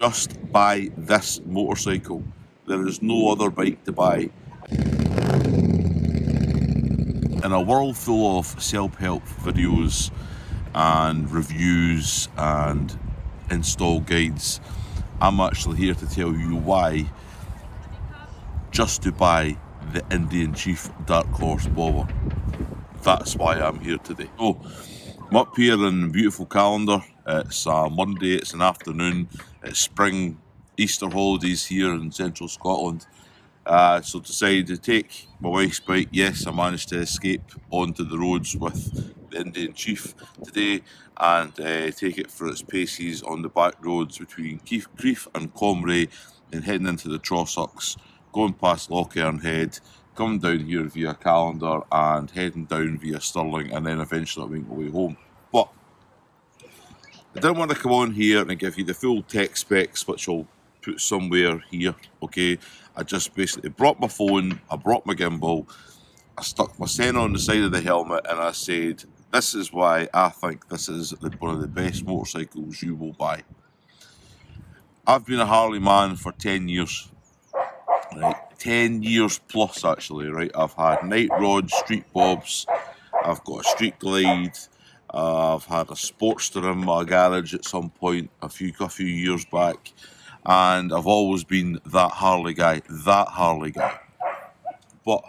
Just buy this motorcycle. There is no other bike to buy. In a world full of self-help videos and reviews and install guides, I'm actually here to tell you why just to buy the Indian Chief Dark Horse Bobber. That's why I'm here today. So, I'm up here in beautiful Callander. It's a Monday, it's an afternoon, it's spring, Easter holidays here in central Scotland. So decided to take my wife's bike. Yes, I managed to escape onto the roads with the Indian Chief today and take it for its paces on the back roads between Crieff and Comrie and heading into the Trossachs, going past Lochern Head, coming down here via Callander and heading down via Stirling, and then eventually I'll make my way home. But I didn't want to come on here and give you the full tech specs, which I'll put somewhere here, okay? I just basically brought my phone, I brought my gimbal, I stuck my Sena on the side of the helmet, and I said, this is why I think this is one of the best motorcycles you will buy. I've been a Harley man for 10 years, right? 10 years plus, actually, right? I've had night rods, street bobs, I've got a street glide, I've had a Sportster in my garage at some point a few years back, and I've always been that Harley guy. But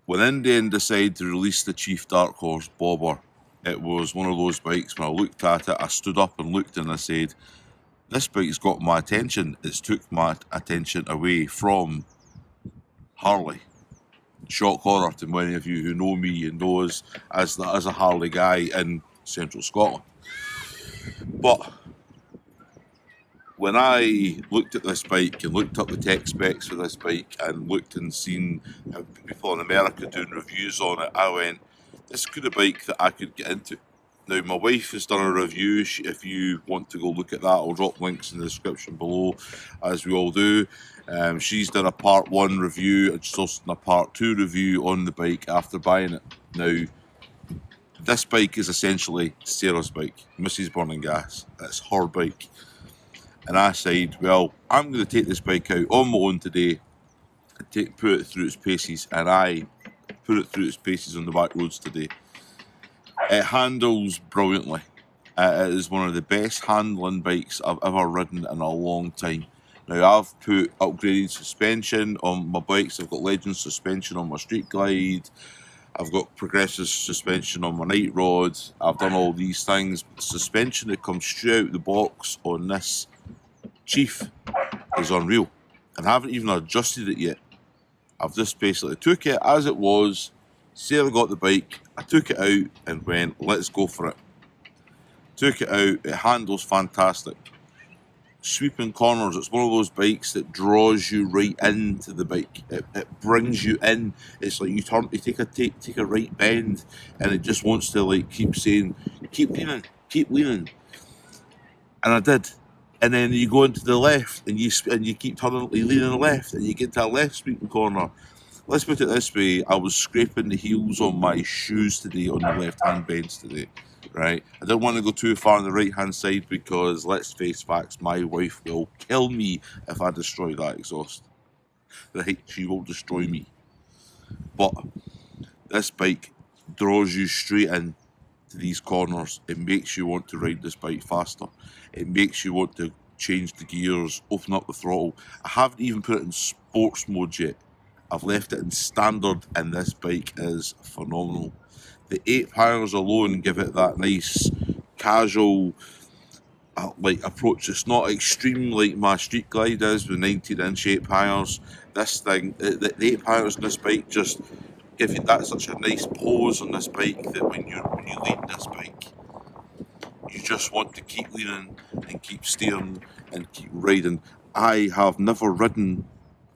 when Indian decided to release the Chief Dark Horse Bobber, it was one of those bikes, when I looked at it, I stood up and looked and I said, this bike's got my attention. It's took my attention away from Harley. Shock horror to many of you who know me and know us as a Harley guy in central Scotland. But when I looked at this bike and looked up the tech specs for this bike and looked and seen how people in America doing reviews on it, I went, this could be a bike that I could get into. Now, my wife has done a review. If you want to go look at that, I'll drop links in the description below, as we all do. She's done a part 1 review and she's also done a part 2 review on the bike after buying it. Now, this bike is essentially Sarah's bike, Mrs. Burning Gas. It's her bike. And I said, well, I'm going to take this bike out on my own today and put it through its paces, and I put it through its paces on the back roads today. It handles brilliantly. It is one of the best handling bikes I've ever ridden in a long time. Now, I've put upgraded suspension on my bikes. I've got Legend suspension on my Street Glide. I've got progressive suspension on my night rods. I've done all these things. The suspension that comes straight out the box on this Chief is unreal, and I haven't even adjusted it yet. I've just basically took it as it was. Sarah got the bike, I took it out and went, let's go for it. Took it out, it handles fantastic. Sweeping corners, it's one of those bikes that draws you right into the bike. It brings you in. It's like you take a right bend, and it just wants to like keep saying, keep leaning. And I did. And then you go into the left, and you keep turning, leaning left, and you get to a left sweeping corner. Let's put it this way, I was scraping the heels on my shoes today on the left-hand bends today, right? I didn't want to go too far on the right-hand side because, let's face facts, my wife will kill me if I destroy that exhaust. Right? She will destroy me. But this bike draws you straight in to these corners. It makes you want to ride this bike faster. It makes you want to change the gears, open up the throttle. I haven't even put it in sports mode yet. I've left it in standard, and this bike is phenomenal. The 8 pounds alone give it that nice casual like approach. It's not extreme like my Street Glide is with 19-inch 8 pounds. This thing, the 8 pounds on this bike just give you that such a nice pose on this bike that when you lean this bike, you just want to keep leaning and keep steering and keep riding. I have never ridden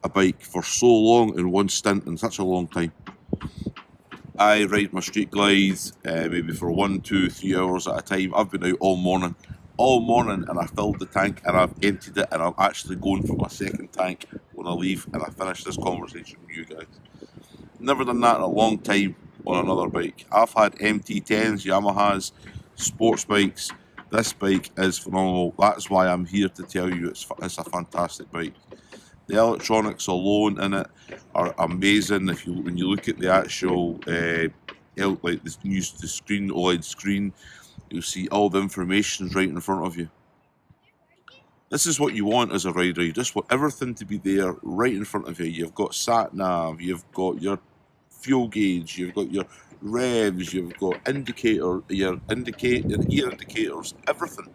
a bike for so long in one stint in such a long time. I ride my Street Glides maybe for 1, 2, 3 hours at a time. I've been out all morning, and I filled the tank and I've emptied it, and I'm actually going for my second tank when I leave and I finish this conversation with you guys. Never done that in a long time on another bike. I've had MT10s, Yamahas, sports bikes. This bike is phenomenal. That's why I'm here to tell you it's a fantastic bike. The electronics alone in it are amazing. When you look at the actual like the screen, OLED screen, you'll see all the information right in front of you. This is what you want as a rider. You just want everything to be there right in front of you. You've got sat nav, you've got your fuel gauge, you've got your revs, you've got your ear indicators, everything.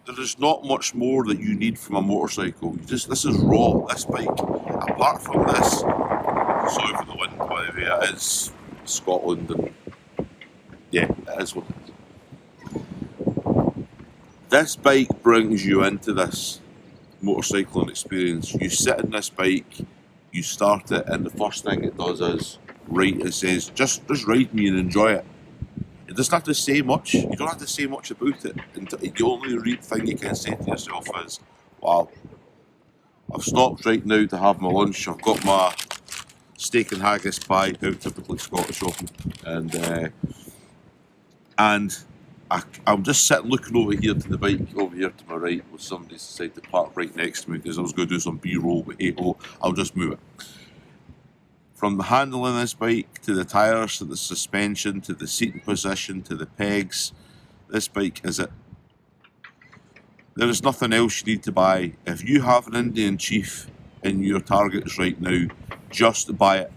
There is not much more that you need from a motorcycle. This is raw. This bike, apart from this, sorry for the wind by the way, it is Scotland, and yeah, it is what it is. This bike brings you into this motorcycling experience. You sit in this bike, you start it, and the first thing it does is, it says, just ride me and enjoy it. It doesn't have to say much. You don't have to say much about it. The only thing you can say to yourself is, wow, I've stopped right now to have my lunch. I've got my steak and haggis pie, now typically Scottish often, and I'm just sitting looking over here to the bike, over here to my right, with somebody decided to park right next to me because I was going to do some B-roll, but hey, I'll just move it. From the handle in this bike, to the tyres, to the suspension, to the seating position, to the pegs, this bike is it. There is nothing else you need to buy. If you have an Indian Chief in your targets right now, just buy it.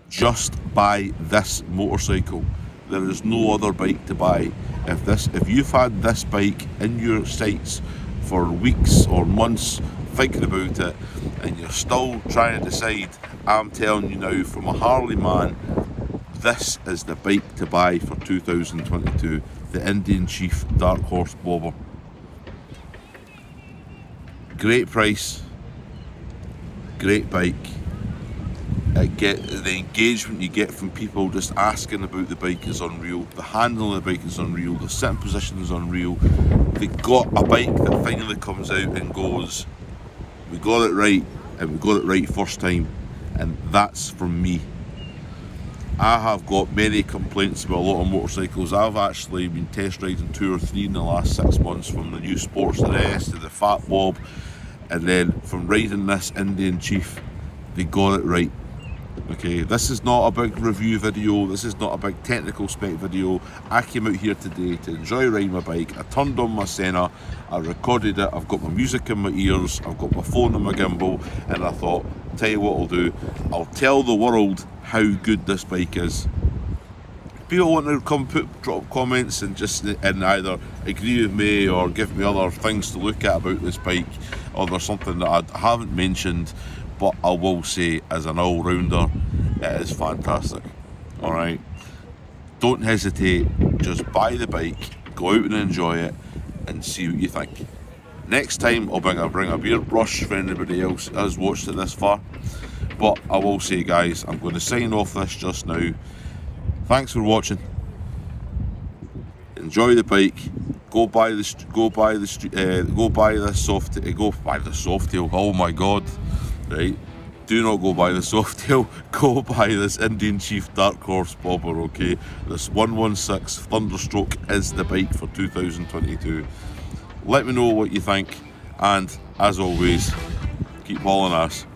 Just buy this motorcycle. There is no other bike to buy. If you've had this bike in your sights for weeks or months thinking about it, and you're still trying to decide, I'm telling you now, from a Harley man, this is the bike to buy for 2022. The Indian Chief Dark Horse Bobber. Great price, great bike. The engagement you get from people just asking about the bike is unreal. The handling of the bike is unreal. The sitting position is unreal. They got a bike that finally comes out and goes, we got it right, and we got it right first time, and that's from me. I have got many complaints about a lot of motorcycles. I've actually been test riding 2 or 3 in the last 6 months, from the new Sportster S to the Fat Bob, and then from riding this Indian Chief. They got it right. Okay, this is not a big review video, this is not a big technical spec video. I came out here today to enjoy riding my bike. I turned on my Senna, I recorded it, I've got my music in my ears, I've got my phone on my gimbal, and I thought, tell you what I'll do, I'll tell the world how good this bike is. People want to drop comments and either agree with me or give me other things to look at about this bike, or there's something that I haven't mentioned, but I will say, as an all-rounder, it is fantastic. Alright, don't hesitate, just buy the bike, go out and enjoy it, and see what you think. Next time I'll bring a beer brush for anybody else that has watched it this far. But I will say, guys, I'm going to sign off this just now. Thanks for watching. Enjoy the bike. Go buy the Softail. Oh my god! Right? Do not go buy the Softail. Go buy this Indian Chief Dark Horse Bobber. Okay, this 116 Thunderstroke is the bike for 2022. Let me know what you think, and as always, keep hauling ass.